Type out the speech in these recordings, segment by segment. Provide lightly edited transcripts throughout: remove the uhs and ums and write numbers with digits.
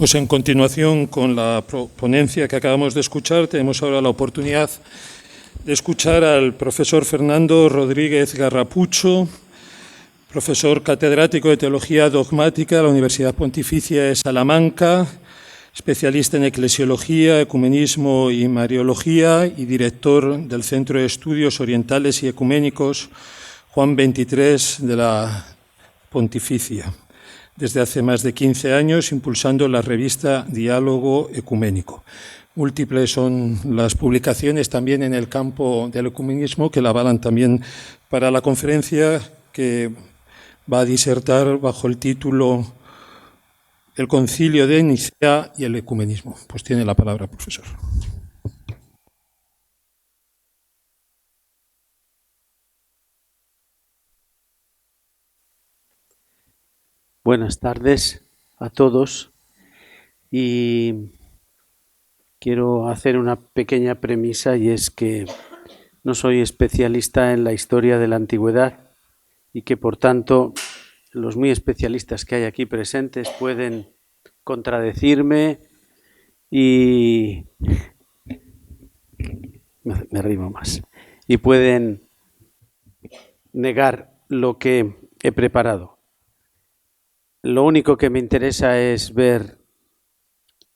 Pues en continuación con la ponencia que acabamos de escuchar, tenemos ahora la oportunidad de escuchar al profesor Fernando Rodríguez Garrapucho, profesor catedrático de Teología Dogmática de la Universidad Pontificia de Salamanca, especialista en eclesiología, ecumenismo y mariología y director del Centro de Estudios Orientales y Ecuménicos Juan XXIII de la Pontificia, desde hace más de 15 años, impulsando la revista Diálogo Ecuménico. Múltiples son las publicaciones también en el campo del ecumenismo que la avalan también para la conferencia que va a disertar bajo el título El Concilio de Nicea y el Ecumenismo. Pues tiene la palabra, profesor. Buenas tardes a todos y quiero hacer una pequeña premisa, y es que no soy especialista en la historia de la antigüedad y que por tanto los muy especialistas que hay aquí presentes pueden contradecirme y me arrimo más y pueden negar lo que he preparado. Lo único que me interesa es ver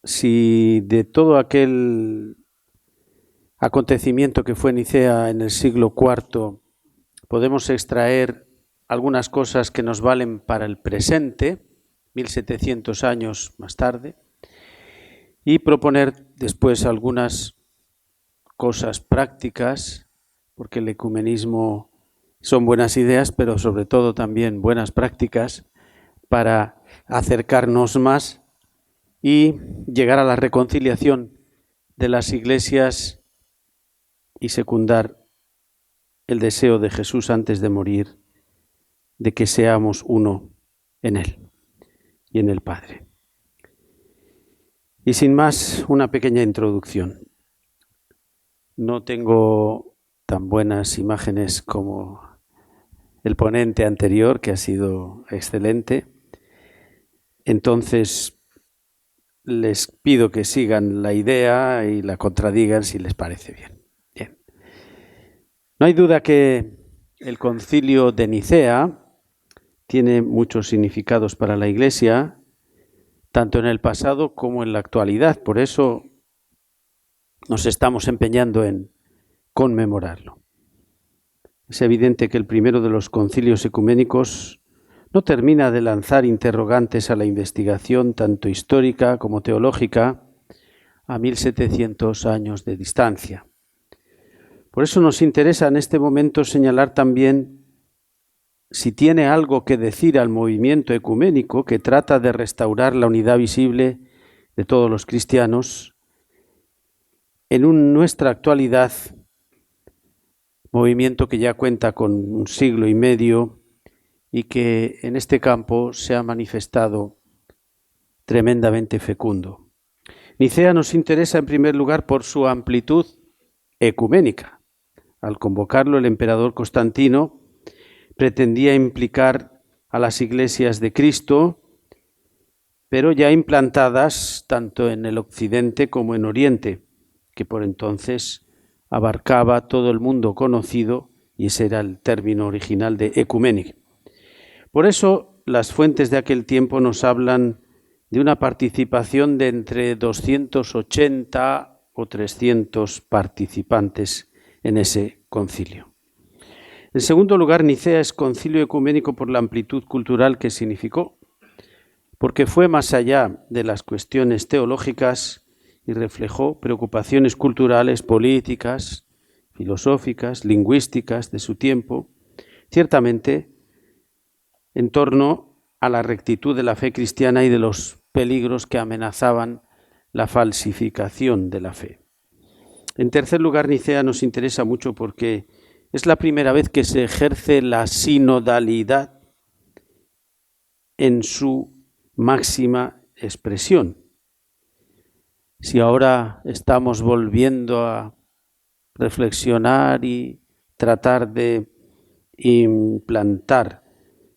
si de todo aquel acontecimiento que fue Nicea en el siglo IV podemos extraer algunas cosas que nos valen para el presente, 1700 años más tarde, y proponer después algunas cosas prácticas, porque el ecumenismo son buenas ideas, pero sobre todo también buenas prácticas, para acercarnos más y llegar a la reconciliación de las iglesias y secundar el deseo de Jesús antes de morir, de que seamos uno en Él y en el Padre. Y sin más, una pequeña introducción. No tengo tan buenas imágenes como el ponente anterior, que ha sido excelente. Entonces, les pido que sigan la idea y la contradigan si les parece bien. Bien. No hay duda que el Concilio de Nicea tiene muchos significados para la Iglesia, tanto en el pasado como en la actualidad. Por eso nos estamos empeñando en conmemorarlo. Es evidente que el primero de los concilios ecuménicos no termina de lanzar interrogantes a la investigación tanto histórica como teológica a 1700 años de distancia. Por eso nos interesa en este momento señalar también si tiene algo que decir al movimiento ecuménico que trata de restaurar la unidad visible de todos los cristianos en nuestra actualidad, movimiento que ya cuenta con un siglo y medio y que en este campo se ha manifestado tremendamente fecundo. Nicea nos interesa en primer lugar por su amplitud ecuménica. Al convocarlo el emperador Constantino pretendía implicar a las iglesias de Cristo, pero ya implantadas tanto en el occidente como en oriente, que por entonces abarcaba todo el mundo conocido, y ese era el término original de ecuménica. Por eso las fuentes de aquel tiempo nos hablan de una participación de entre 280 o 300 participantes en ese concilio. En segundo lugar, Nicea es concilio ecuménico por la amplitud cultural que significó, porque fue más allá de las cuestiones teológicas y reflejó preocupaciones culturales, políticas, filosóficas, lingüísticas de su tiempo, ciertamente en torno a la rectitud de la fe cristiana y de los peligros que amenazaban la falsificación de la fe. En tercer lugar, Nicea nos interesa mucho porque es la primera vez que se ejerce la sinodalidad en su máxima expresión. Si ahora estamos volviendo a reflexionar y tratar de implantar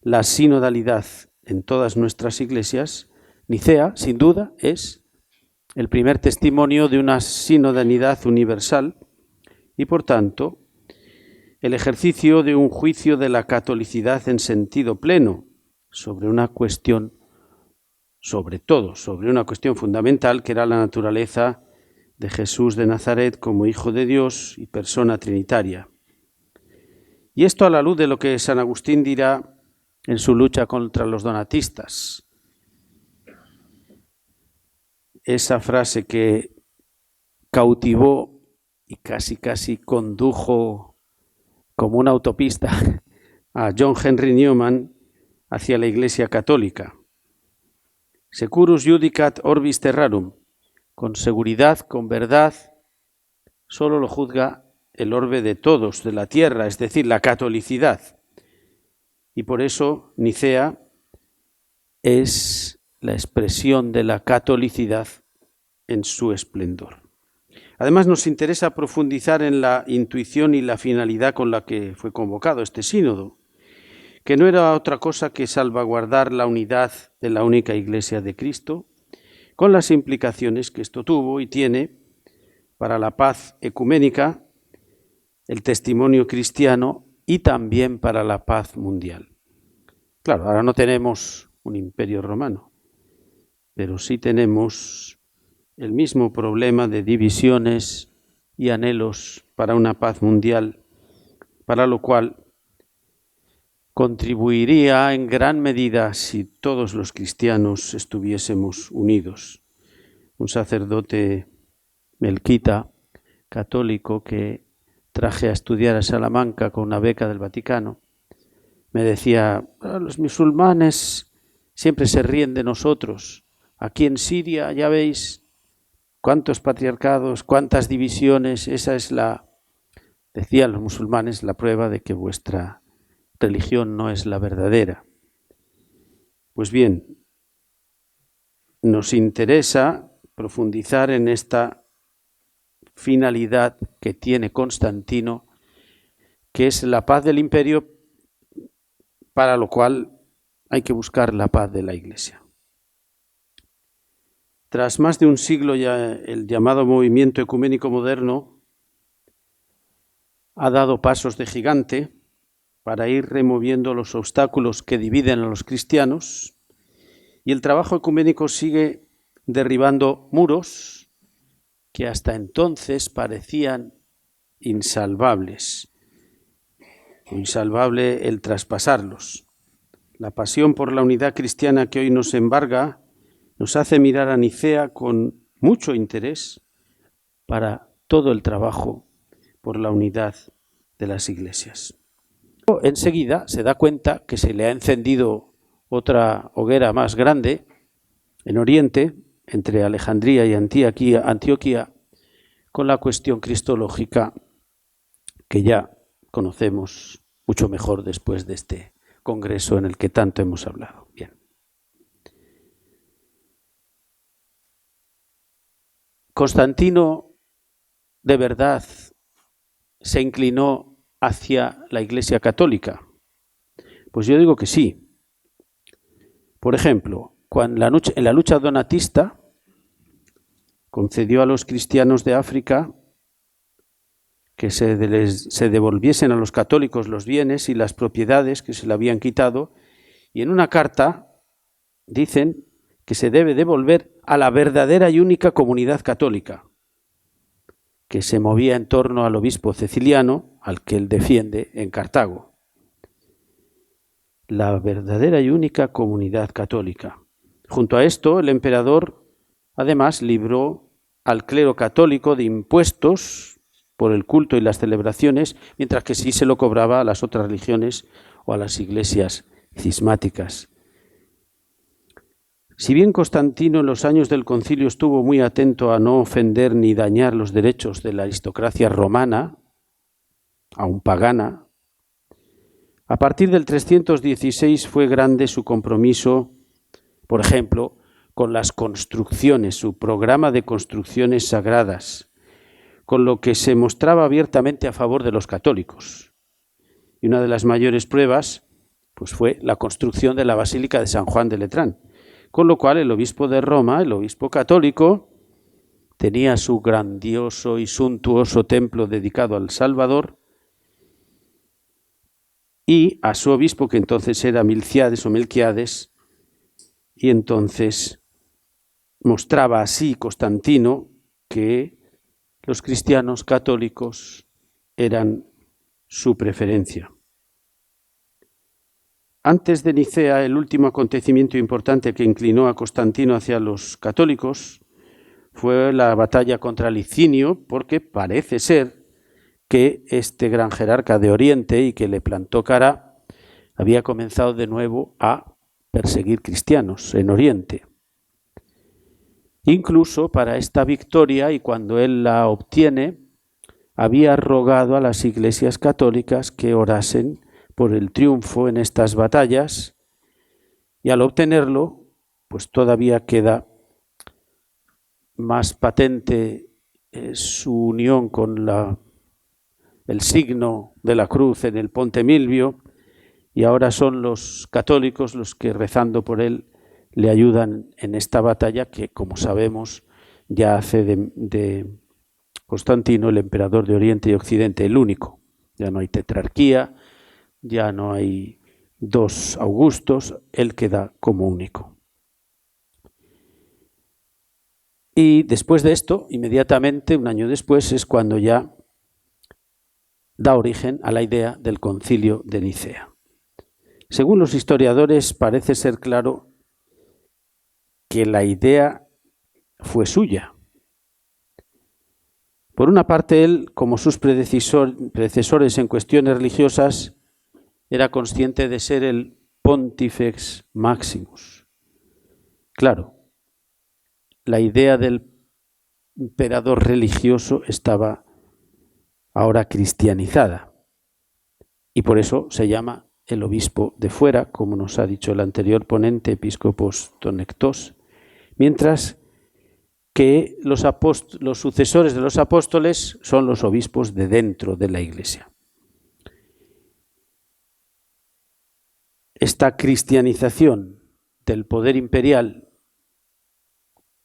la sinodalidad en todas nuestras iglesias, Nicea, sin duda, es el primer testimonio de una sinodalidad universal y, por tanto, el ejercicio de un juicio de la catolicidad en sentido pleno sobre una cuestión, sobre todo, sobre una cuestión fundamental que era la naturaleza de Jesús de Nazaret como Hijo de Dios y persona trinitaria. Y esto a la luz de lo que San Agustín dirá en su lucha contra los donatistas. Esa frase que cautivó y casi condujo como una autopista a John Henry Newman hacia la Iglesia Católica. Securus judicat orbis terrarum. Con seguridad, con verdad, solo lo juzga el orbe de todos, de la tierra, es decir, la catolicidad. Y por eso Nicea es la expresión de la catolicidad en su esplendor. Además, nos interesa profundizar en la intuición y la finalidad con la que fue convocado este sínodo, que no era otra cosa que salvaguardar la unidad de la única Iglesia de Cristo, con las implicaciones que esto tuvo y tiene para la paz ecuménica, el testimonio cristiano y también para la paz mundial. Claro, ahora no tenemos un imperio romano, pero sí tenemos el mismo problema de divisiones y anhelos para una paz mundial, para lo cual contribuiría en gran medida si todos los cristianos estuviésemos unidos. Un sacerdote melquita, católico, que traje a estudiar a Salamanca con una beca del Vaticano, me decía: los musulmanes siempre se ríen de nosotros. Aquí en Siria ya veis cuántos patriarcados, cuántas divisiones. Esa es decían los musulmanes, la prueba de que vuestra religión no es la verdadera. Pues bien, nos interesa profundizar en esta finalidad que tiene Constantino, que es la paz del imperio, para lo cual hay que buscar la paz de la Iglesia. Tras más de un siglo ya el llamado movimiento ecuménico moderno ha dado pasos de gigante para ir removiendo los obstáculos que dividen a los cristianos, y el trabajo ecuménico sigue derribando muros que hasta entonces parecían insalvables, o insalvable el traspasarlos. La pasión por la unidad cristiana que hoy nos embarga nos hace mirar a Nicea con mucho interés para todo el trabajo por la unidad de las iglesias. Enseguida se da cuenta que se le ha encendido otra hoguera más grande en Oriente, entre Alejandría y Antioquía, con la cuestión cristológica que ya conocemos mucho mejor después de este congreso en el que tanto hemos hablado. Bien. Constantino, de verdad, se inclinó hacia la Iglesia Católica. Pues yo digo que sí. Por ejemplo, en la lucha donatista concedió a los cristianos de África que se devolviesen a los católicos los bienes y las propiedades que se le habían quitado, y en una carta dicen que se debe devolver a la verdadera y única comunidad católica, que se movía en torno al obispo Ceciliano, al que él defiende en Cartago. La verdadera y única comunidad católica. Junto a esto, el emperador además libró al clero católico de impuestos por el culto y las celebraciones, mientras que sí se lo cobraba a las otras religiones o a las iglesias cismáticas. Si bien Constantino en los años del concilio estuvo muy atento a no ofender ni dañar los derechos de la aristocracia romana, aún pagana, a partir del 316 fue grande su compromiso, por ejemplo, con las construcciones, su programa de construcciones sagradas, con lo que se mostraba abiertamente a favor de los católicos. Y una de las mayores pruebas pues fue la construcción de la Basílica de San Juan de Letrán, con lo cual el obispo de Roma, el obispo católico, tenía su grandioso y suntuoso templo dedicado al Salvador, y a su obispo, que entonces era Milciades o Melquiades, y entonces mostraba así Constantino que los cristianos católicos eran su preferencia. Antes de Nicea, el último acontecimiento importante que inclinó a Constantino hacia los católicos fue la batalla contra Licinio, porque parece ser que este gran jerarca de Oriente y que le plantó cara había comenzado de nuevo a perseguir cristianos en Oriente. Incluso para esta victoria, y cuando él la obtiene, había rogado a las iglesias católicas que orasen por el triunfo en estas batallas, y al obtenerlo, pues todavía queda más patente su unión con el signo de la cruz en el Ponte Milvio, y ahora son los católicos los que, rezando por él, le ayudan en esta batalla que, como sabemos, ya hace de Constantino el emperador de Oriente y Occidente, el único. Ya no hay tetrarquía, ya no hay dos Augustos, él queda como único. Y después de esto, inmediatamente, un año después, es cuando ya da origen a la idea del Concilio de Nicea. Según los historiadores, parece ser claro que la idea fue suya. Por una parte, él, como sus predecesores en cuestiones religiosas, era consciente de ser el Pontifex Maximus. Claro, la idea del emperador religioso estaba ahora cristianizada, y por eso se llama el obispo de fuera, como nos ha dicho el anterior ponente, Episcopos tonectos, mientras que los sucesores de los apóstoles son los obispos de dentro de la Iglesia. Esta cristianización del poder imperial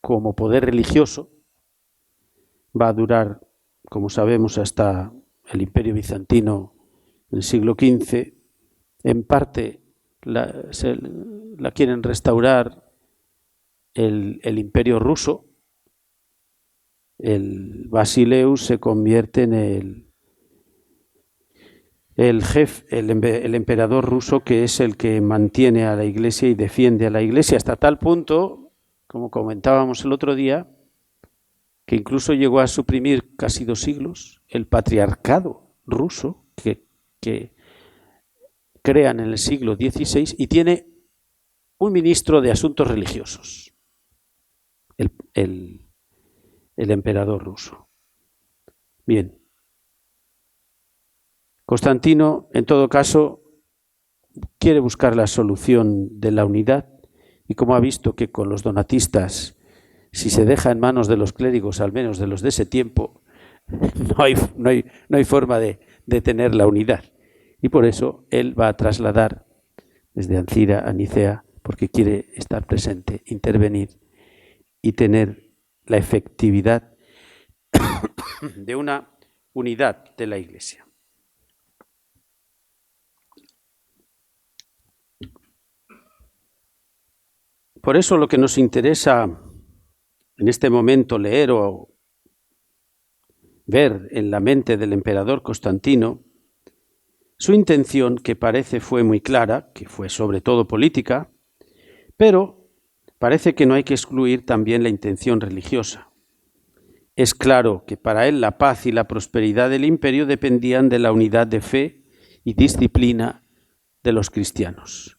como poder religioso va a durar, como sabemos, hasta el Imperio Bizantino del siglo XV. En parte la quieren restaurar el Imperio ruso. El Basileus se convierte en el emperador ruso, que es el que mantiene a la Iglesia y defiende a la Iglesia, hasta tal punto, como comentábamos el otro día, que incluso llegó a suprimir casi 2 siglos el patriarcado ruso que crean en el siglo XVI, y tiene un ministro de asuntos religiosos, el emperador ruso. Bien. Constantino, en todo caso, quiere buscar la solución de la unidad, y como ha visto que con los donatistas, si se deja en manos de los clérigos, al menos de los de ese tiempo, no hay forma de tener la unidad. Y por eso él va a trasladar desde Ancira a Nicea, porque quiere estar presente, intervenir y tener la efectividad de una unidad de la Iglesia. Por eso lo que nos interesa en este momento leer o ver en la mente del emperador Constantino, su intención, que parece fue muy clara, que fue sobre todo política, pero parece que no hay que excluir también la intención religiosa. Es claro que para él la paz y la prosperidad del imperio dependían de la unidad de fe y disciplina de los cristianos.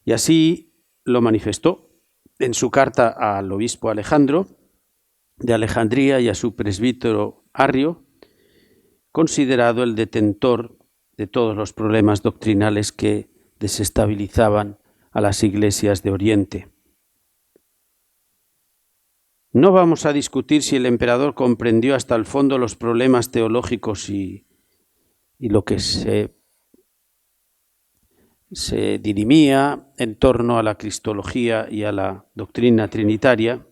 Y así lo manifestó en su carta al obispo Alejandro de Alejandría y a su presbítero Arrio, considerado el detentor de todos los problemas doctrinales que desestabilizaban a las iglesias de Oriente. No vamos a discutir si el emperador comprendió hasta el fondo los problemas teológicos y lo que se dirimía en torno a la cristología y a la doctrina trinitaria,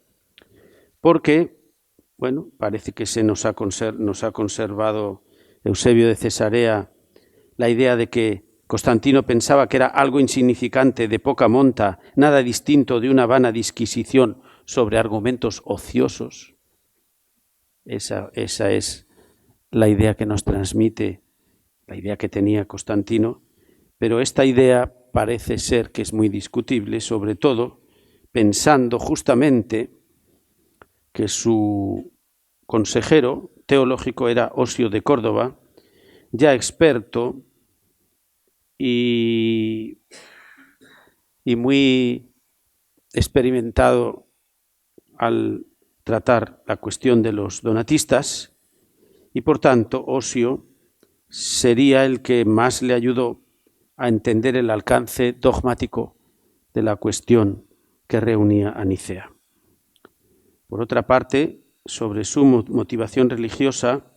porque, bueno, parece que nos ha conservado Eusebio de Cesarea la idea de que Constantino pensaba que era algo insignificante, de poca monta, nada distinto de una vana disquisición sobre argumentos ociosos. Esa es la idea que nos transmite, la idea que tenía Constantino, pero esta idea parece ser que es muy discutible, sobre todo pensando justamente que su consejero teológico era Osio de Córdoba, ya experto y muy experimentado al tratar la cuestión de los donatistas, y por tanto Osio sería el que más le ayudó a entender el alcance dogmático de la cuestión que reunía a Nicea. Por otra parte, sobre su motivación religiosa,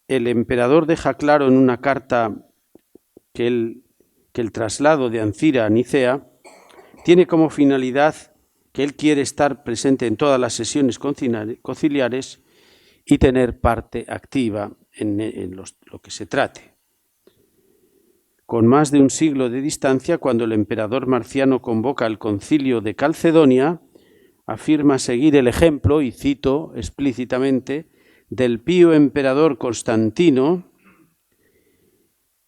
el emperador deja claro en una carta que el traslado de Ancira a Nicea tiene como finalidad que él quiere estar presente en todas las sesiones conciliares y tener parte activa en lo que se trate. Con más de un siglo de distancia, cuando el emperador Marciano convoca el concilio de Calcedonia, afirma seguir el ejemplo, y cito explícitamente, del pío emperador Constantino,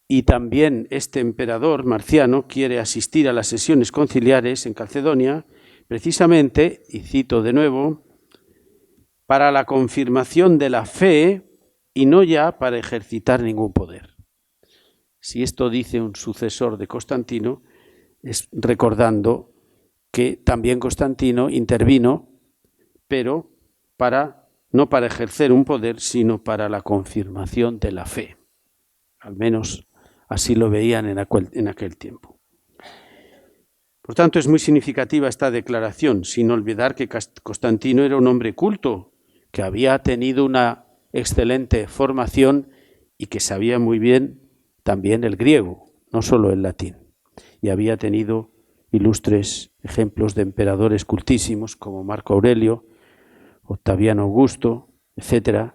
y también este emperador Marciano quiere asistir a las sesiones conciliares en Calcedonia, precisamente, y cito de nuevo, para la confirmación de la fe y no ya para ejercitar ningún poder. Si esto dice un sucesor de Constantino, es recordando que también Constantino intervino, pero no para ejercer un poder, sino para la confirmación de la fe. Al menos así lo veían en aquel tiempo. Por tanto, es muy significativa esta declaración, sin olvidar que Constantino era un hombre culto, que había tenido una excelente formación y que sabía muy bien también el griego, no solo el latín. Y había tenido ilustres ejemplos de emperadores cultísimos como Marco Aurelio, Octaviano Augusto, etc.,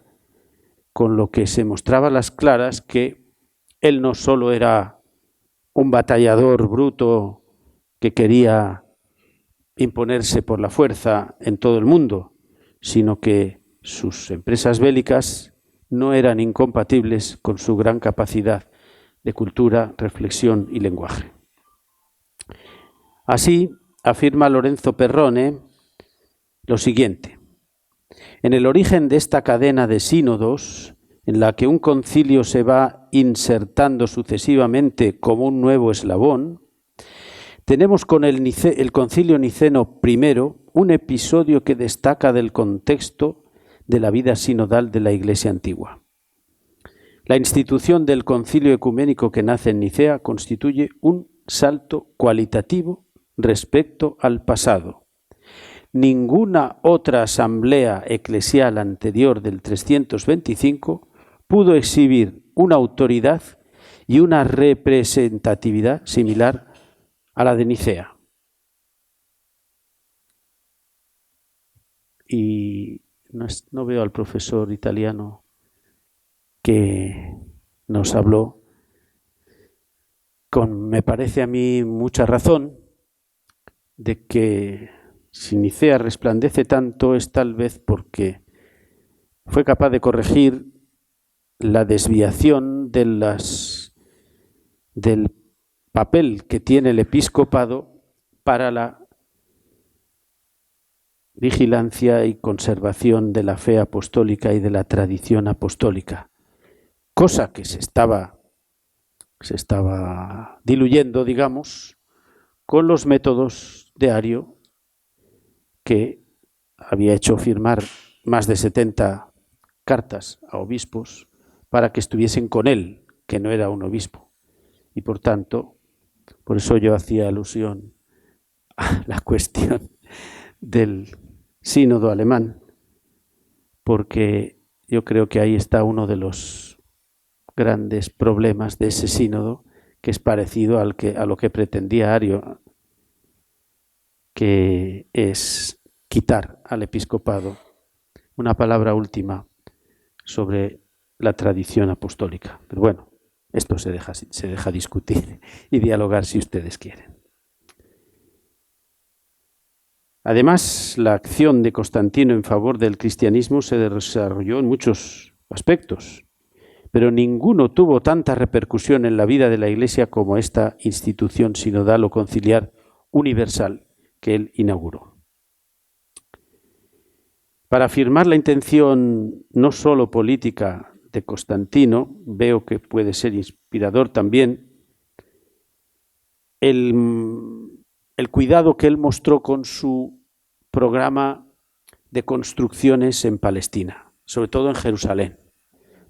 con lo que se mostraba a las claras que él no solo era un batallador bruto que quería imponerse por la fuerza en todo el mundo, sino que sus empresas bélicas no eran incompatibles con su gran capacidad de cultura, reflexión y lenguaje. Así afirma Lorenzo Perrone lo siguiente: en el origen de esta cadena de sínodos, en la que un concilio se va insertando sucesivamente como un nuevo eslabón, tenemos con el concilio niceno I un episodio que destaca del contexto de la vida sinodal de la Iglesia antigua. La institución del concilio ecuménico que nace en Nicea constituye un salto cualitativo respecto al pasado. Ninguna otra asamblea eclesial anterior del 325 pudo exhibir una autoridad y una representatividad similar a la de Nicea. Y no veo al profesor italiano que nos habló con, me parece a mí, mucha razón, de que si Nicea resplandece tanto es tal vez porque fue capaz de corregir la desviación del papel que tiene el episcopado para la vigilancia y conservación de la fe apostólica y de la tradición apostólica, cosa que se estaba diluyendo, digamos, con los métodos de Ario, que había hecho firmar más de 70 cartas a obispos para que estuviesen con él, que no era un obispo. Y por tanto, por eso yo hacía alusión a la cuestión del sínodo alemán, porque yo creo que ahí está uno de los grandes problemas de ese sínodo, que es parecido a lo que pretendía Ario, que es quitar al episcopado una palabra última sobre la tradición apostólica. Pero bueno, esto se deja discutir y dialogar si ustedes quieren. Además, la acción de Constantino en favor del cristianismo se desarrolló en muchos aspectos, pero ninguno tuvo tanta repercusión en la vida de la Iglesia como esta institución sinodal o conciliar universal que él inauguró. Para afirmar la intención no solo política de Constantino, veo que puede ser inspirador también el cuidado que él mostró con su programa de construcciones en Palestina, sobre todo en Jerusalén,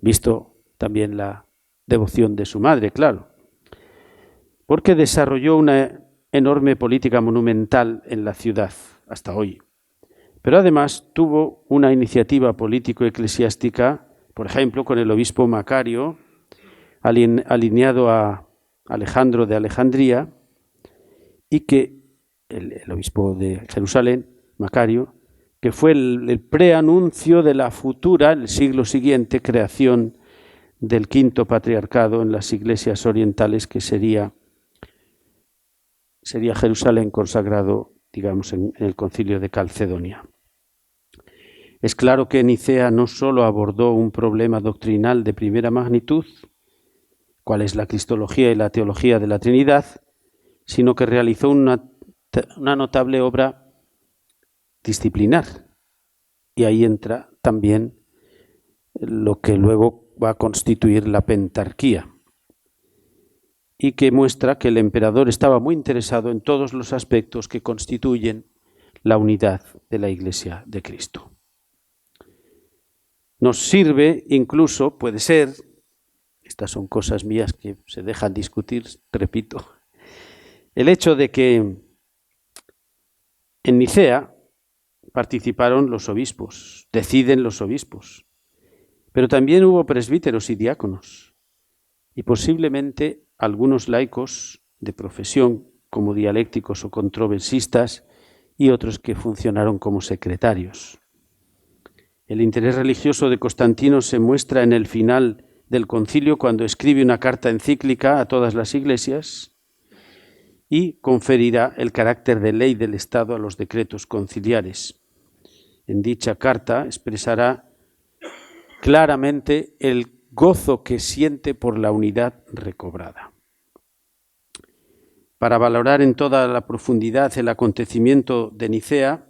visto también la devoción de su madre, claro, porque desarrolló una enorme política monumental en la ciudad hasta hoy. Pero además tuvo una iniciativa político-eclesiástica, por ejemplo, con el obispo Macario, alineado a Alejandro de Alejandría, y que el obispo de Jerusalén, Macario, que fue el preanuncio de la futura, el siglo siguiente, creación del quinto patriarcado en las iglesias orientales, que sería Jerusalén consagrado, digamos, en el concilio de Calcedonia. Es claro que Nicea no solo abordó un problema doctrinal de primera magnitud, cuál es la cristología y la teología de la Trinidad, sino que realizó una notable obra disciplinar. Y ahí entra también lo que luego va a constituir la pentarquía, y que muestra que el emperador estaba muy interesado en todos los aspectos que constituyen la unidad de la Iglesia de Cristo. Nos sirve incluso, puede ser, estas son cosas mías que se dejan discutir, repito, el hecho de que en Nicea participaron los obispos, deciden los obispos, pero también hubo presbíteros y diáconos, y posiblemente algunos laicos de profesión como dialécticos o controversistas y otros que funcionaron como secretarios. El interés religioso de Constantino se muestra en el final del concilio cuando escribe una carta encíclica a todas las iglesias y conferirá el carácter de ley del Estado a los decretos conciliares. En dicha carta expresará claramente el gozo que siente por la unidad recobrada. Para valorar en toda la profundidad el acontecimiento de Nicea,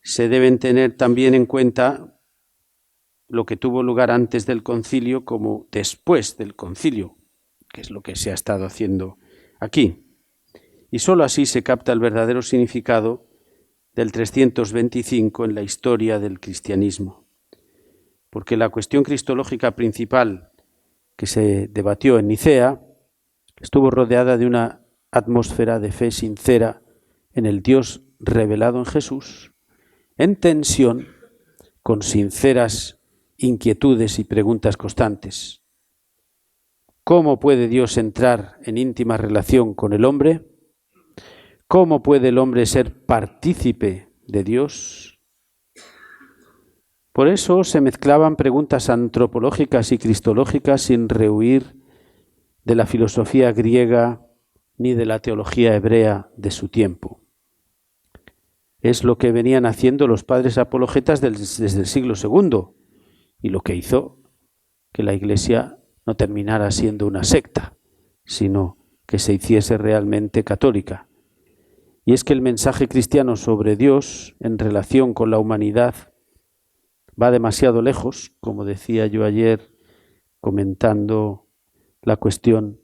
se deben tener también en cuenta lo que tuvo lugar antes del concilio como después del concilio, que es lo que se ha estado haciendo aquí. Y sólo así se capta el verdadero significado del 325 en la historia del cristianismo. Porque la cuestión cristológica principal que se debatió en Nicea estuvo rodeada de una atmósfera de fe sincera en el Dios revelado en Jesús, en tensión con sinceras inquietudes y preguntas constantes. ¿Cómo puede Dios entrar en íntima relación con el hombre? ¿Cómo puede el hombre ser partícipe de Dios? Por eso se mezclaban preguntas antropológicas y cristológicas sin rehuir de la filosofía griega ni de la teología hebrea de su tiempo. Es lo que venían haciendo los padres apologetas desde el siglo II y lo que hizo que la Iglesia no terminara siendo una secta, sino que se hiciese realmente católica. Y es que el mensaje cristiano sobre Dios en relación con la humanidad va demasiado lejos, como decía yo ayer comentando la cuestión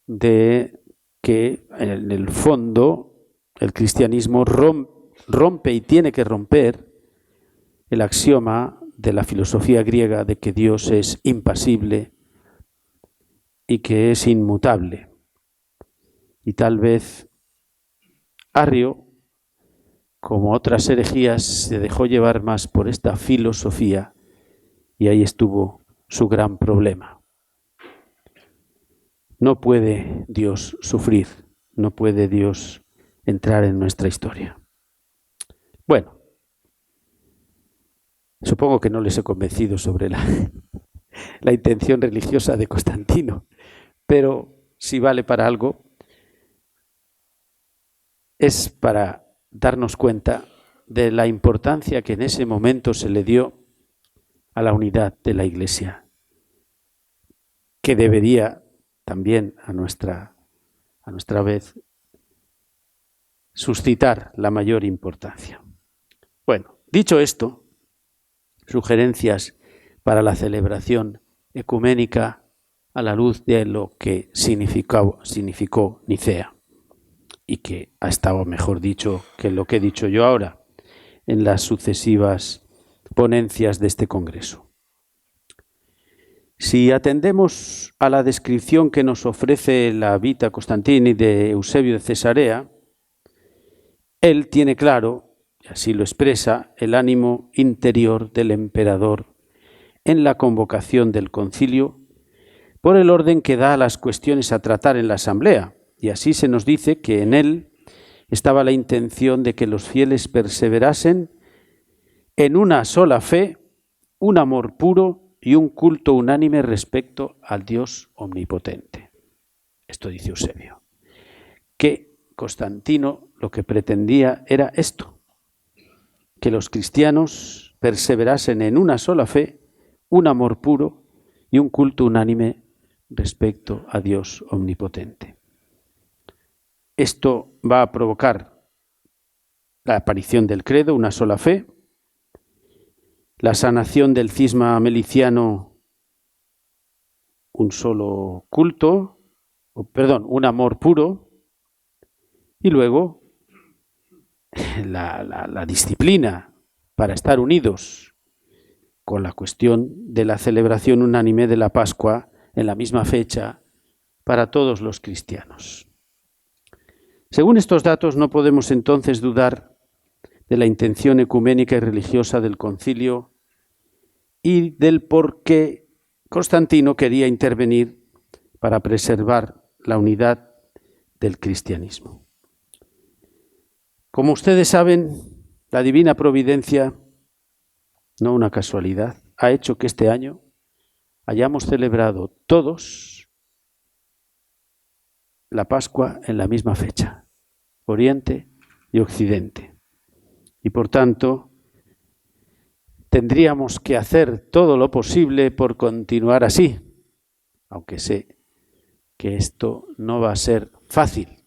de que en el fondo el cristianismo rompe y tiene que romper el axioma de la filosofía griega de que Dios es impasible y que es inmutable. Y tal vez Arrio, como otras herejías, se dejó llevar más por esta filosofía y ahí estuvo su gran problema. no puede Dios sufrir, no puede Dios entrar en nuestra historia. Bueno, supongo que no les he convencido sobre la intención religiosa de Constantino, pero si vale para algo, es para darnos cuenta de la importancia que en ese momento se le dio a la unidad de la Iglesia, que debería también a nuestra vez suscitar la mayor importancia. Bueno, dicho esto, sugerencias para la celebración ecuménica a la luz de lo que significó Nicea y que ha estado mejor dicho que lo que he dicho yo ahora en las sucesivas ponencias de este congreso. Si atendemos a la descripción que nos ofrece la Vita Constantini de Eusebio de Cesarea, él tiene claro, y así lo expresa, el ánimo interior del emperador en la convocación del concilio por el orden que da a las cuestiones a tratar en la asamblea, y así se nos dice que en él estaba la intención de que los fieles perseverasen en una sola fe, un amor puro y un culto unánime respecto al Dios omnipotente. Esto dice Eusebio. Que Constantino lo que pretendía era esto, que los cristianos perseverasen en una sola fe, un amor puro y un culto unánime respecto a Dios omnipotente. Esto va a provocar la aparición del credo, una sola fe, la sanación del cisma meliciano, un solo culto, un amor puro, y luego la disciplina para estar unidos con la cuestión de la celebración unánime de la Pascua en la misma fecha para todos los cristianos. Según estos datos, no podemos entonces dudar de la intención ecuménica y religiosa del concilio y del por qué Constantino quería intervenir para preservar la unidad del cristianismo. Como ustedes saben, la divina providencia, no una casualidad, ha hecho que este año hayamos celebrado todos la Pascua en la misma fecha, Oriente y Occidente. Y por tanto, tendríamos que hacer todo lo posible por continuar así, aunque sé que esto no va a ser fácil,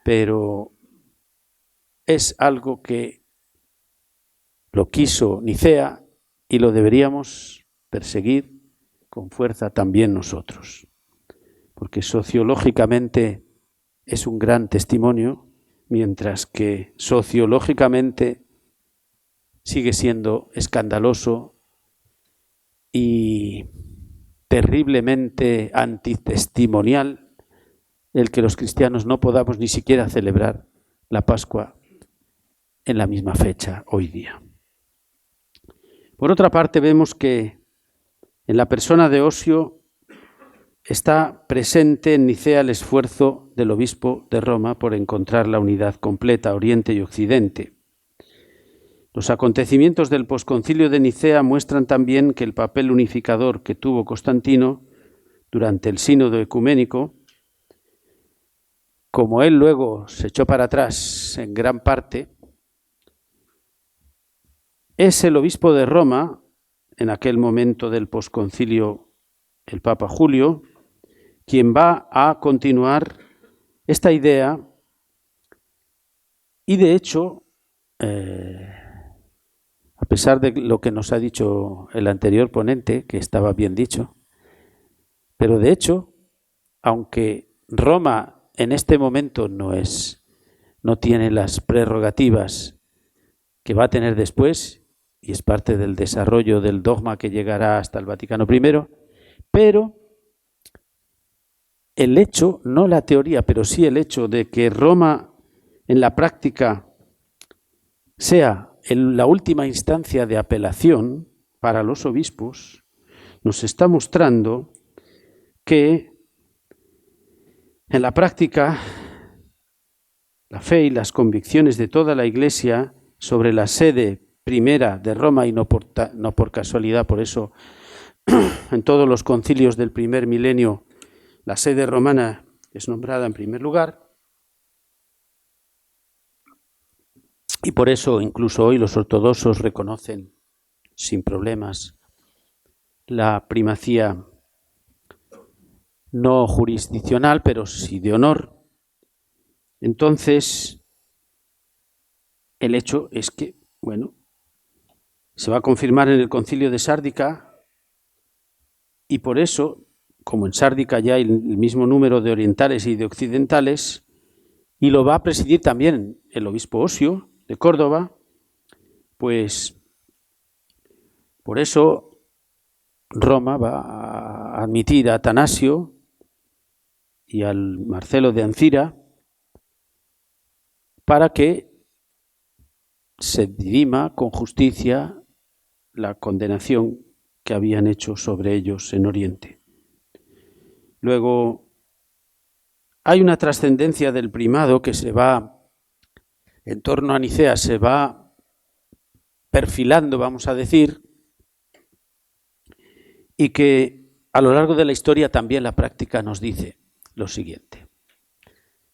pero es algo que lo quiso Nicea y lo deberíamos perseguir con fuerza también nosotros, porque sociológicamente es un gran testimonio, mientras que sociológicamente sigue siendo escandaloso y terriblemente antitestimonial el que los cristianos no podamos ni siquiera celebrar la Pascua en la misma fecha hoy día. Por otra parte, vemos que en la persona de Osio está presente en Nicea el esfuerzo del obispo de Roma por encontrar la unidad completa, Oriente y Occidente. Los acontecimientos del posconcilio de Nicea muestran también que el papel unificador que tuvo Constantino durante el sínodo ecuménico, como él luego se echó para atrás en gran parte, es el obispo de Roma, en aquel momento del posconcilio, el Papa Julio, quien va a continuar esta idea y de hecho, a pesar de lo que nos ha dicho el anterior ponente, que estaba bien dicho, pero de hecho, aunque Roma en este momento no tiene las prerrogativas que va a tener después, y es parte del desarrollo del dogma que llegará hasta el Vaticano I, pero el hecho, no la teoría, pero sí el hecho de que Roma en la práctica sea la última instancia de apelación para los obispos, nos está mostrando que En la práctica, la fe y las convicciones de toda la Iglesia sobre la sede primera de Roma, y no por casualidad, por eso en todos los concilios del primer milenio la sede romana es nombrada en primer lugar, y por eso incluso hoy los ortodoxos reconocen sin problemas la primacía no jurisdiccional, pero sí de honor. Entonces, el hecho es que, bueno, se va a confirmar en el concilio de Sárdica, y por eso, como en Sárdica ya hay el mismo número de orientales y de occidentales, y lo va a presidir también el obispo Osio de Córdoba, pues por eso Roma va a admitir a Atanasio y al Marcelo de Ancira para que se dirima con justicia la condenación que habían hecho sobre ellos en Oriente. Luego, hay una trascendencia del primado que se va, en torno a Nicea, se va perfilando, vamos a decir, y que a lo largo de la historia también la práctica nos dice lo siguiente.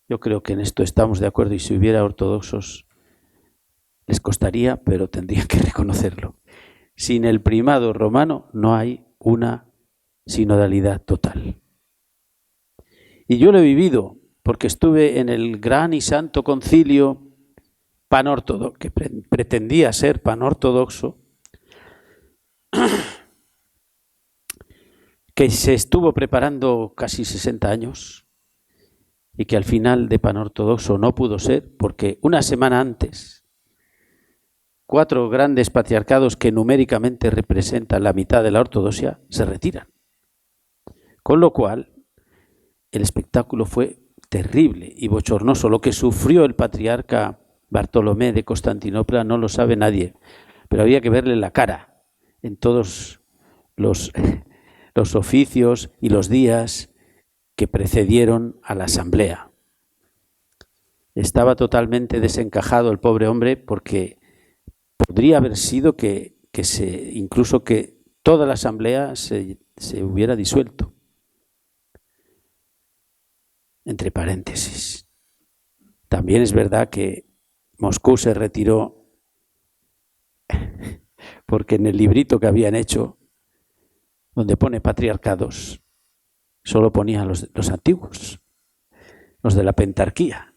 Yo creo que en esto estamos de acuerdo, y si hubiera ortodoxos les costaría, pero tendrían que reconocerlo. Sin el primado romano no hay una sinodalidad total. Y yo lo he vivido porque estuve en el gran y santo concilio panortodoxo, que pretendía ser panortodoxo, que se estuvo preparando casi 60 años y que al final de panortodoxo no pudo ser porque una semana antes 4 grandes patriarcados que numéricamente representan la mitad de la ortodoxia se retiran. Con lo cual, el espectáculo fue terrible y bochornoso. Lo que sufrió el patriarca Bartolomé de Constantinopla no lo sabe nadie, pero había que verle la cara en todos los oficios y los días que precedieron a la asamblea. Estaba totalmente desencajado el pobre hombre porque podría haber sido incluso que toda la asamblea se hubiera disuelto. Entre paréntesis, también es verdad que Moscú se retiró porque en el librito que habían hecho, donde pone patriarcados, solo ponían los antiguos, los de la pentarquía,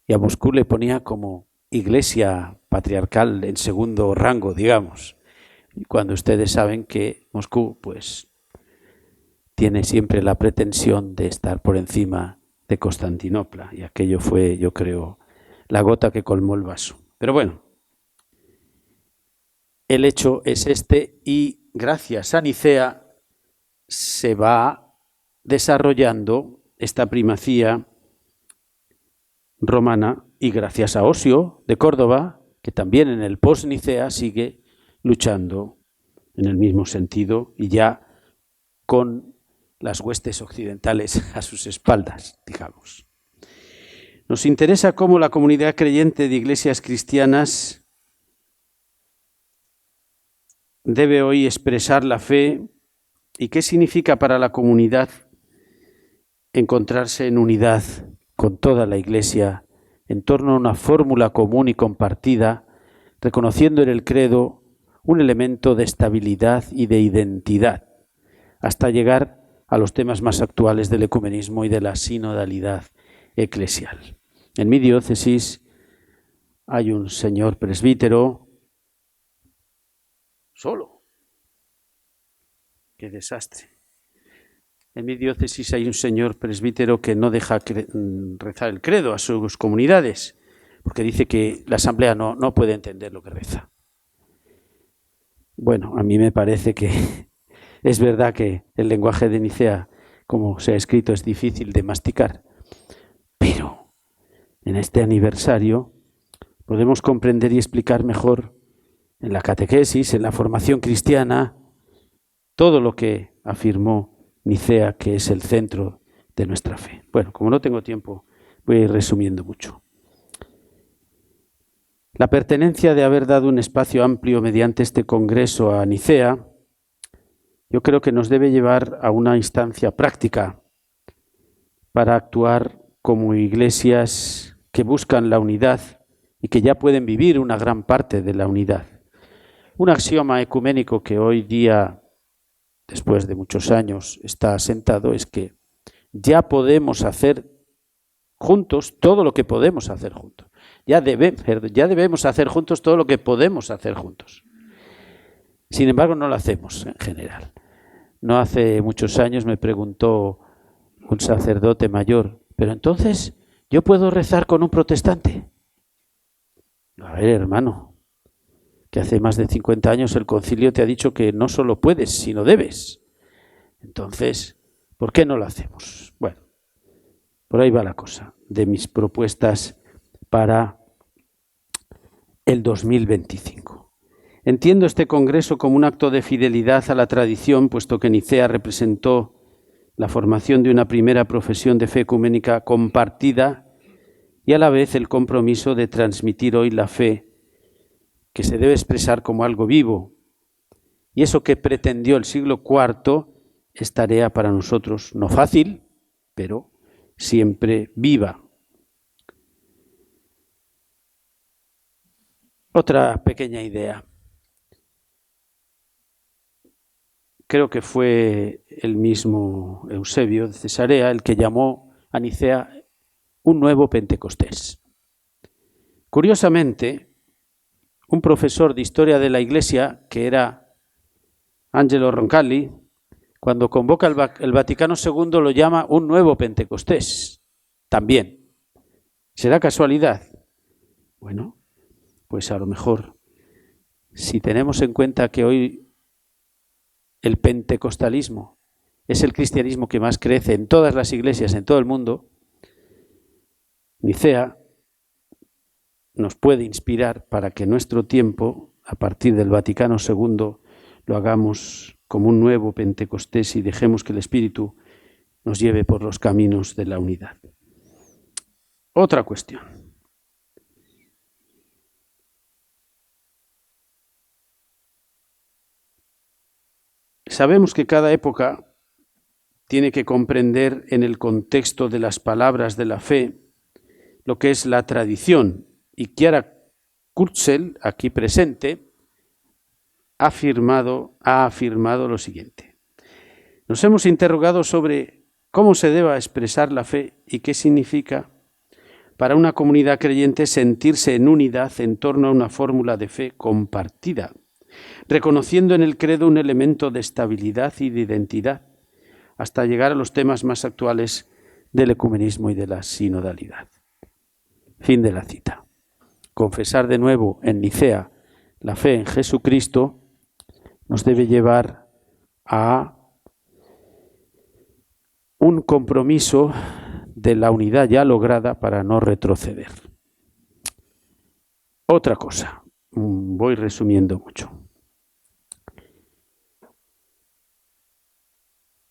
y a Moscú le ponía como iglesia patriarcal en segundo rango, digamos, cuando ustedes saben que Moscú, pues, tiene siempre la pretensión de estar por encima de Constantinopla, y aquello fue, yo creo, la gota que colmó el vaso. Pero bueno, el hecho es este, y gracias a Nicea se va desarrollando esta primacía romana, y gracias a Osio de Córdoba, que también en el post-Nicea sigue luchando en el mismo sentido y ya con las huestes occidentales a sus espaldas, digamos. Nos interesa cómo la comunidad creyente de iglesias cristianas debe hoy expresar la fe y qué significa para la comunidad encontrarse en unidad con toda la Iglesia en torno a una fórmula común y compartida, reconociendo en el credo un elemento de estabilidad y de identidad, hasta llegar a los temas más actuales del ecumenismo y de la sinodalidad eclesial. En mi diócesis hay un señor presbítero solo. ¡Qué desastre! En mi diócesis hay un señor presbítero que no deja rezar el credo a sus comunidades, porque dice que la asamblea no puede entender lo que reza. Bueno, a mí me parece que es verdad que el lenguaje de Nicea, como se ha escrito, es difícil de masticar, pero en este aniversario podemos comprender y explicar mejor en la catequesis, en la formación cristiana, todo lo que afirmó Nicea, que es el centro de nuestra fe. Bueno, como no tengo tiempo, voy a ir resumiendo mucho. La pertenencia de haber dado un espacio amplio mediante este congreso a Nicea, yo creo que nos debe llevar a una instancia práctica para actuar como iglesias que buscan la unidad y que ya pueden vivir una gran parte de la unidad. Un axioma ecuménico que hoy día, después de muchos años, está asentado es que ya podemos hacer juntos todo lo que podemos hacer juntos. Ya debemos hacer juntos todo lo que podemos hacer juntos. Sin embargo, no lo hacemos en general. No hace muchos años me preguntó un sacerdote mayor, pero entonces, ¿yo puedo rezar con un protestante? A ver, hermano, que hace más de 50 años el concilio te ha dicho que no solo puedes, sino debes. Entonces, ¿por qué no lo hacemos? Bueno, por ahí va la cosa de mis propuestas para el 2025. Entiendo este congreso como un acto de fidelidad a la tradición, puesto que Nicea representó la formación de una primera profesión de fe ecuménica compartida y a la vez el compromiso de transmitir hoy la fe que se debe expresar como algo vivo. Y eso que pretendió el siglo IV es tarea para nosotros no fácil, pero siempre viva. Otra pequeña idea. Creo que fue el mismo Eusebio de Cesarea el que llamó a Nicea un nuevo Pentecostés. Curiosamente, un profesor de historia de la Iglesia, que era Angelo Roncalli, cuando convoca el Vaticano II lo llama un nuevo Pentecostés. También. ¿Será casualidad? Bueno, pues a lo mejor, si tenemos en cuenta que hoy el pentecostalismo es el cristianismo que más crece en todas las iglesias en todo el mundo, Nicea nos puede inspirar para que nuestro tiempo, a partir del Vaticano II, lo hagamos como un nuevo Pentecostés y dejemos que el Espíritu nos lleve por los caminos de la unidad. Otra cuestión. Sabemos que cada época tiene que comprender en el contexto de las palabras de la fe lo que es la tradición. Y Chiara Kurtzel, aquí presente, ha afirmado lo siguiente. Nos hemos interrogado sobre cómo se debe expresar la fe y qué significa para una comunidad creyente sentirse en unidad en torno a una fórmula de fe compartida, reconociendo en el credo un elemento de estabilidad y de identidad, hasta llegar a los temas más actuales del ecumenismo y de la sinodalidad. Fin de la cita. Confesar de nuevo en Nicea la fe en Jesucristo nos debe llevar a un compromiso de la unidad ya lograda para no retroceder. Otra cosa, voy resumiendo mucho.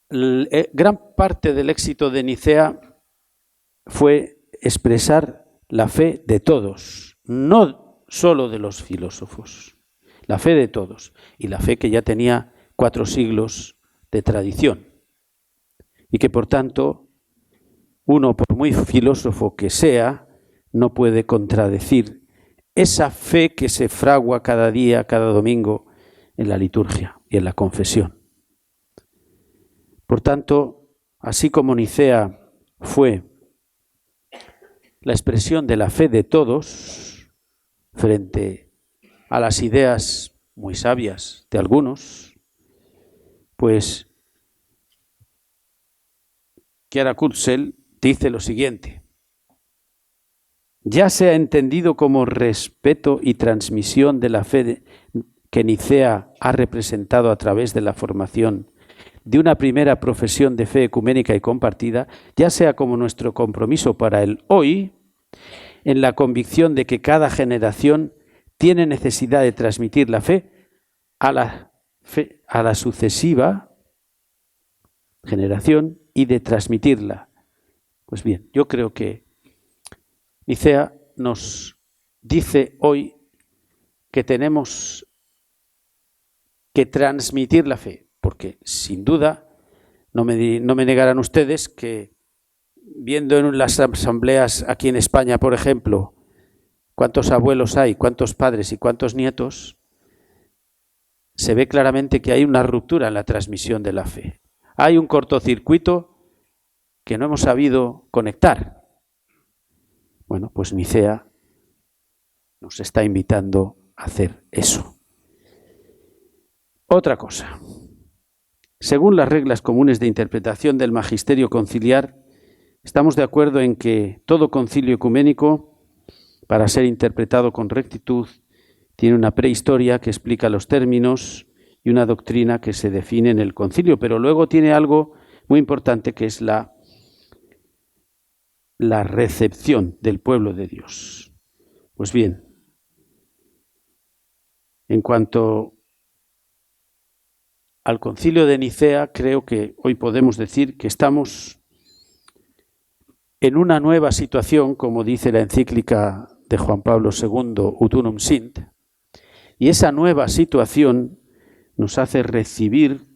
Gran parte del éxito de Nicea fue expresar la fe de todos, no solo de los filósofos, la fe de todos, y la fe que ya tenía 4 siglos de tradición, y que por tanto uno, por muy filósofo que sea, no puede contradecir esa fe que se fragua cada día, cada domingo, en la liturgia y en la confesión. Por tanto, así como Nicea fue la expresión de la fe de todos frente a las ideas muy sabias de algunos, pues Chiara Kurtzel dice lo siguiente: ya se ha entendido como respeto y transmisión de la fe que Nicea ha representado a través de la formación de una primera profesión de fe ecuménica y compartida, ya sea como nuestro compromiso para el hoy, en la convicción de que cada generación tiene necesidad de transmitir la fe a la sucesiva generación y de transmitirla Pues bien, yo creo que Nicea nos dice hoy que tenemos que transmitir la fe, porque sin duda no me negarán ustedes que viendo en las asambleas aquí en España, por ejemplo, cuántos abuelos hay, cuántos padres y cuántos nietos, se ve claramente que hay una ruptura en la transmisión de la fe. Hay un cortocircuito que no hemos sabido conectar. Bueno, pues Nicea nos está invitando a hacer eso. Otra cosa. Según las reglas comunes de interpretación del magisterio conciliar, estamos de acuerdo en que todo concilio ecuménico, para ser interpretado con rectitud, tiene una prehistoria que explica los términos y una doctrina que se define en el concilio, pero luego tiene algo muy importante que es la recepción del pueblo de Dios. Pues bien, en cuanto al concilio de Nicea, creo que hoy podemos decir que estamos en una nueva situación, como dice la encíclica de Juan Pablo II, Ut Unum Sint, y esa nueva situación nos hace recibir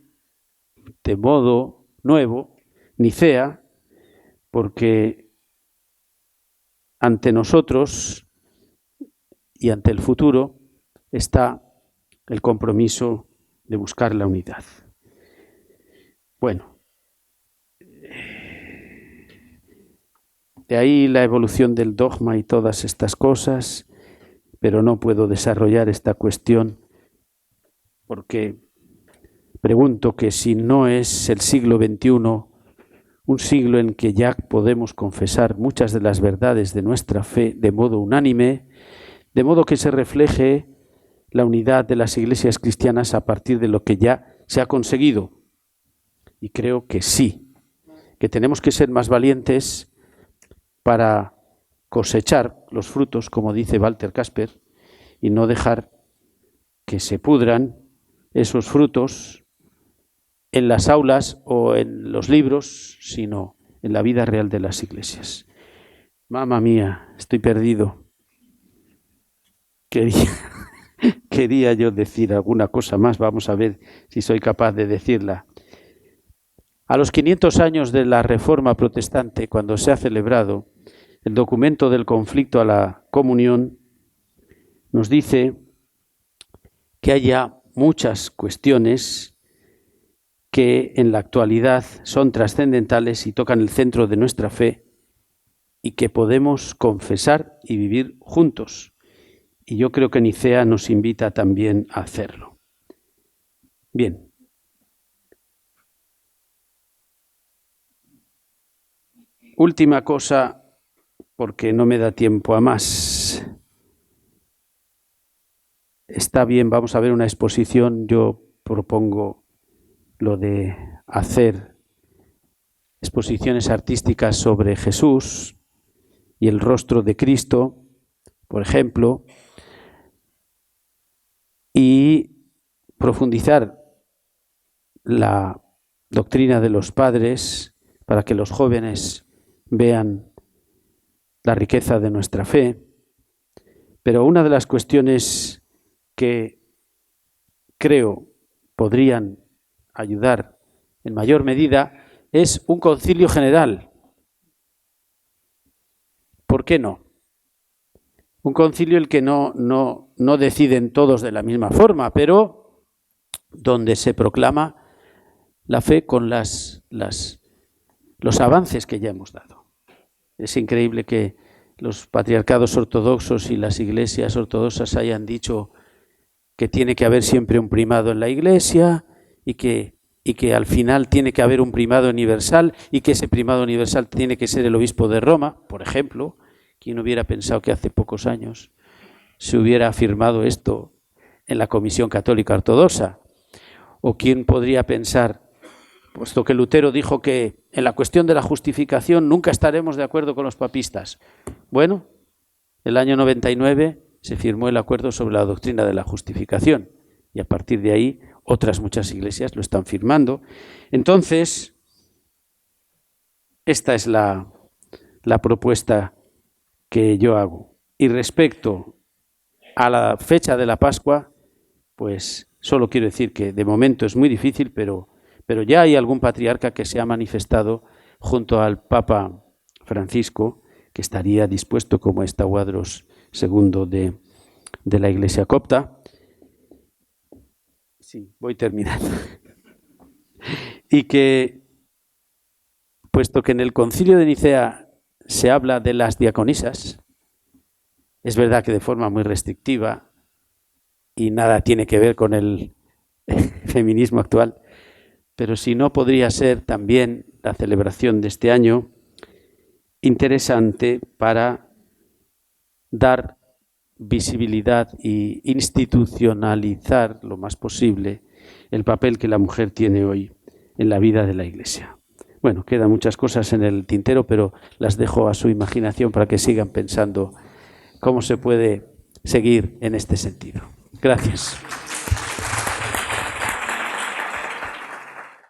de modo nuevo Nicea, porque ante nosotros y ante el futuro está el compromiso de buscar la unidad. Bueno, de ahí la evolución del dogma y todas estas cosas, pero no puedo desarrollar esta cuestión porque pregunto que si no es el siglo XXI un siglo en que ya podemos confesar muchas de las verdades de nuestra fe de modo unánime, de modo que se refleje la unidad de las iglesias cristianas a partir de lo que ya se ha conseguido. Y creo que sí, que tenemos que ser más valientes para cosechar los frutos, como dice Walter Kasper, y no dejar que se pudran esos frutos en las aulas o en los libros, sino en la vida real de las iglesias. Mamma mía, estoy perdido. Quería yo decir alguna cosa más, vamos a ver si soy capaz de decirla. A los 500 años de la Reforma Protestante, cuando se ha celebrado el documento del conflicto a la comunión, nos dice que hay ya muchas cuestiones que en la actualidad son trascendentales y tocan el centro de nuestra fe y que podemos confesar y vivir juntos. Y yo creo que Nicea nos invita también a hacerlo. Bien. Última cosa, porque no me da tiempo a más. Está bien, vamos a ver una exposición. Yo propongo lo de hacer exposiciones artísticas sobre Jesús y el rostro de Cristo, por ejemplo, y profundizar la doctrina de los padres para que los jóvenes vean la riqueza de nuestra fe. Pero una de las cuestiones que creo podrían ayudar en mayor medida es un concilio general. ¿Por qué no? Un concilio el que no deciden todos de la misma forma, pero donde se proclama la fe con los avances que ya hemos dado. Es increíble que los patriarcados ortodoxos y las iglesias ortodoxas hayan dicho que tiene que haber siempre un primado en la iglesia y que al final tiene que haber un primado universal y que ese primado universal tiene que ser el obispo de Roma, por ejemplo. ¿Quién hubiera pensado que hace pocos años se hubiera afirmado esto en la Comisión Católica Ortodoxa? ¿O quién podría pensar, puesto que Lutero dijo que en la cuestión de la justificación nunca estaremos de acuerdo con los papistas? Bueno, el año 99 se firmó el acuerdo sobre la doctrina de la justificación y a partir de ahí otras muchas iglesias lo están firmando. Entonces, esta es la la propuesta que yo hago. Y respecto a la fecha de la Pascua, pues solo quiero decir que de momento es muy difícil, pero ya hay algún patriarca que se ha manifestado junto al Papa Francisco, que estaría dispuesto, como es Tawadros II de la Iglesia copta. Sí, voy terminando. Y que, puesto que en el Concilio de Nicea se habla de las diaconisas, es verdad que de forma muy restrictiva y nada tiene que ver con el feminismo actual, pero si no podría ser también la celebración de este año interesante para dar visibilidad e institucionalizar lo más posible el papel que la mujer tiene hoy en la vida de la Iglesia. Bueno, quedan muchas cosas en el tintero, pero las dejo a su imaginación para que sigan pensando cómo se puede seguir en este sentido. Gracias.